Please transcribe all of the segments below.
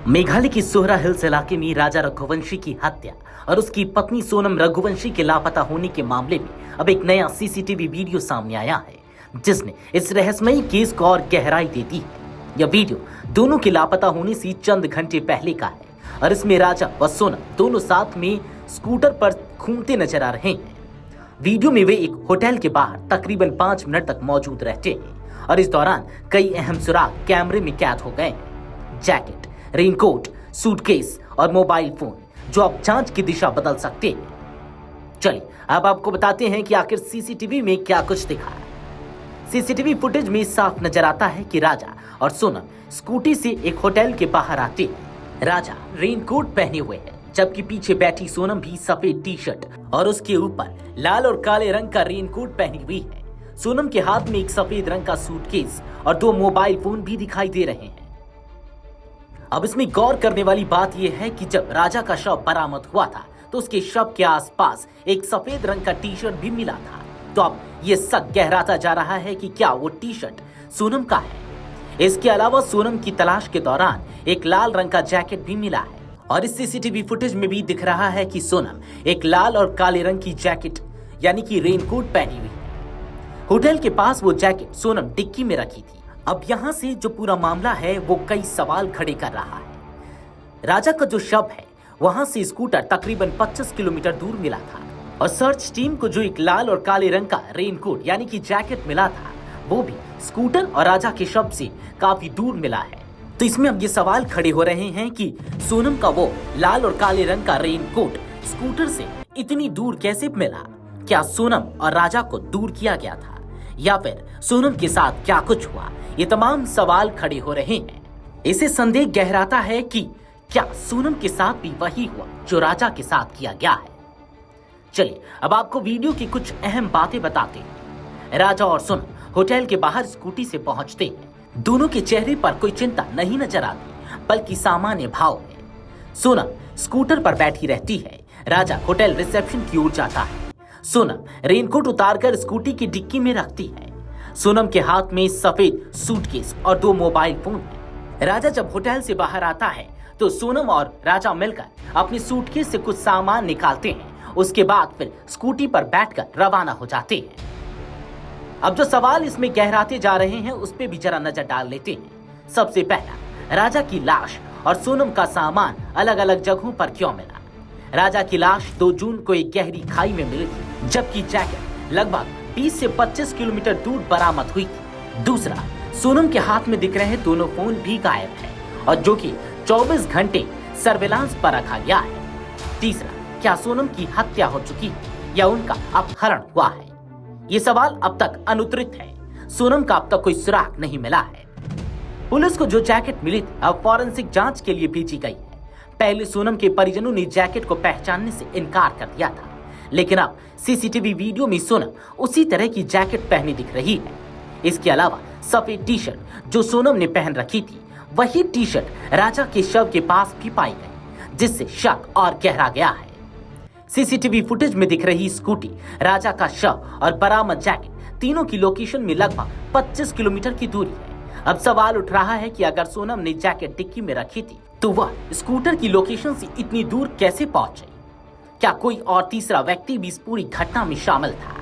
मेघालय की सोहरा हिल्स इलाके में राजा रघुवंशी की हत्या और उसकी पत्नी सोनम रघुवंशी के लापता होने के मामले में अब एक नया सीसीटीवी वीडियो सामने आया है, जिसने इस रहस्यमयी केस को और गहराई दे दी है। यह वीडियो दोनों के लापता होने से चंद घंटे पहले का है और इसमें राजा व सोनम दोनों साथ में स्कूटर पर घूमते नजर आ रहे हैं। वीडियो में वे एक होटल के बाहर तकरीबन 5 मिनट तक मौजूद रहते हैं और इस दौरान कई अहम सुराग कैमरे में कैद हो गए हैं। जैकेट, रेनकोट, सूटकेस और मोबाइल फोन जो अब जांच की दिशा बदल सकते हैं। चलिए अब आपको बताते हैं कि आखिर सीसीटीवी में क्या कुछ दिखा है। सीसीटीवी फुटेज में साफ नजर आता है कि राजा और सोनम स्कूटी से एक होटल के बाहर आते हैं। राजा रेनकोट पहने हुए है, जबकि पीछे बैठी सोनम भी सफेद टी शर्ट और उसके ऊपर लाल और काले रंग का रेनकोट पहनी हुई है। सोनम के हाथ में एक सफेद रंग का सूटकेस और 2 मोबाइल फोन भी दिखाई दे रहे हैं। अब इसमें गौर करने वाली बात यह है कि जब राजा का शव बरामद हुआ था तो उसके शव के आसपास एक सफेद रंग का टी शर्ट भी मिला था। तो अब यह शक गहराता जा रहा है कि क्या वो टी शर्ट सोनम का है। इसके अलावा सोनम की तलाश के दौरान एक लाल रंग का जैकेट भी मिला है और इस सीसीटीवी फुटेज में भी दिख रहा है कि सोनम एक लाल और काले रंग की जैकेट यानी कि रेनकोट पहनी हुई है। होटल के पास वो जैकेट सोनम डिक्की में रखी थी। अब यहाँ से जो पूरा मामला है वो कई सवाल खड़े कर रहा है। राजा का जो शव है वहां से स्कूटर तकरीबन 25 किलोमीटर दूर मिला था और सर्च टीम को जो एक लाल और काले रंग का रेनकोट यानी कि जैकेट मिला था वो भी स्कूटर और राजा के शव से काफी दूर मिला है। तो इसमें अब ये सवाल खड़े हो रहे हैं कि सोनम का वो लाल और काले रंग का रेनकोट स्कूटर से इतनी दूर कैसे मिला। क्या सोनम और राजा को दूर किया गया था या फिर सोनम के साथ क्या कुछ हुआ। ये तमाम सवाल खड़े हो रहे हैं। इसे संदेह गहराता है कि क्या सोनम के साथ भी वही हुआ जो राजा के साथ किया गया है। चलिए अब आपको वीडियो की कुछ अहम बातें बताते हैं। राजा और सोनम होटल के बाहर स्कूटी से पहुंचते हैं। दोनों के चेहरे पर कोई चिंता नहीं नजर आती, बल्कि सामान्य भाव है। सोनम स्कूटर पर बैठी रहती है। राजा होटल रिसेप्शन की ओर जाता है। सोनम रेनकोट उतारकर स्कूटी की डिक्की में रखती है। सोनम के हाथ में सफेद सूटकेस और 2 मोबाइल फोन है। राजा जब होटल से बाहर आता है तो सोनम और राजा मिलकर अपनी सूटकेस से कुछ सामान निकालते हैं। उसके बाद फिर स्कूटी पर बैठकर रवाना हो जाते हैं। अब जो सवाल इसमें गहराते जा रहे हैं उस पे भी जरा नजर डाल लेते हैं। सबसे पहला, राजा की लाश और सोनम का सामान अलग अलग जगहों पर क्यों मिला। राजा की लाश 2 जून को एक गहरी खाई में मिली थी, जबकि जैकेट लगभग 20 से 25 किलोमीटर दूर बरामद हुई थी। दूसरा, सोनम के हाथ में दिख रहे दोनों फोन भी गायब है और जो कि 24 घंटे सर्विलांस पर रखा गया है। तीसरा, क्या सोनम की हत्या हो चुकी है या उनका अपहरण हुआ है। ये सवाल अब तक अनुत्तरित है। सोनम का अब तक कोई सुराग नहीं मिला है। पुलिस को जो जैकेट मिली थी अब फॉरेंसिक जांच के लिए भेजी गई है। पहले सोनम के परिजनों ने जैकेट को पहचानने से इनकार कर दिया था, लेकिन अब सीसीटीवी वीडियो में सोनम उसी तरह की जैकेट पहनी दिख रही है। इसके अलावा सफेद टी शर्ट जो सोनम ने पहन रखी थी वही टी शर्ट राजा के शव के पास भी पाई गई, जिससे शक और गहरा गया है। सीसीटीवी फुटेज में दिख रही स्कूटी, राजा का शव और बरामद जैकेट तीनों की लोकेशन में लगभग 25 किलोमीटर की दूरी है। अब सवाल उठ रहा है कि अगर सोनम ने जैकेट डिक्की में रखी थी तो वह स्कूटर की लोकेशन से इतनी दूर कैसे पहुंचे। क्या कोई और तीसरा व्यक्ति भी इस पूरी घटना में शामिल था।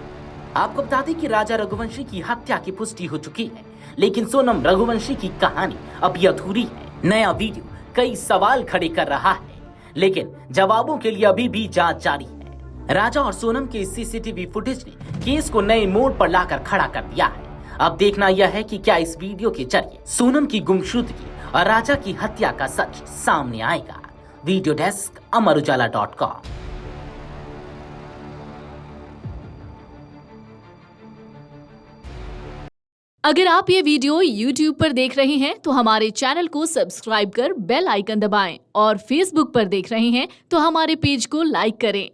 आपको बता दें कि राजा रघुवंशी की हत्या की पुष्टि हो चुकी है, लेकिन सोनम रघुवंशी की कहानी अभी अधूरी है। नया वीडियो कई सवाल खड़े कर रहा है, लेकिन जवाबों के लिए अभी भी जांच जारी है। राजा और सोनम के सीसीटीवी फुटेज ने केस को नए मोड़ पर लाकर खड़ा कर दिया है। अब देखना यह है कि क्या इस वीडियो के जरिए सोनम की गुमशुदगी और राजा की हत्या का सच सामने आएगा। वीडियो डेस्क अमरउजाला.com। अगर आप ये वीडियो YouTube पर देख रहे हैं तो हमारे चैनल को सब्सक्राइब कर बेल आइकन दबाएं और Facebook पर देख रहे हैं तो हमारे पेज को लाइक करें।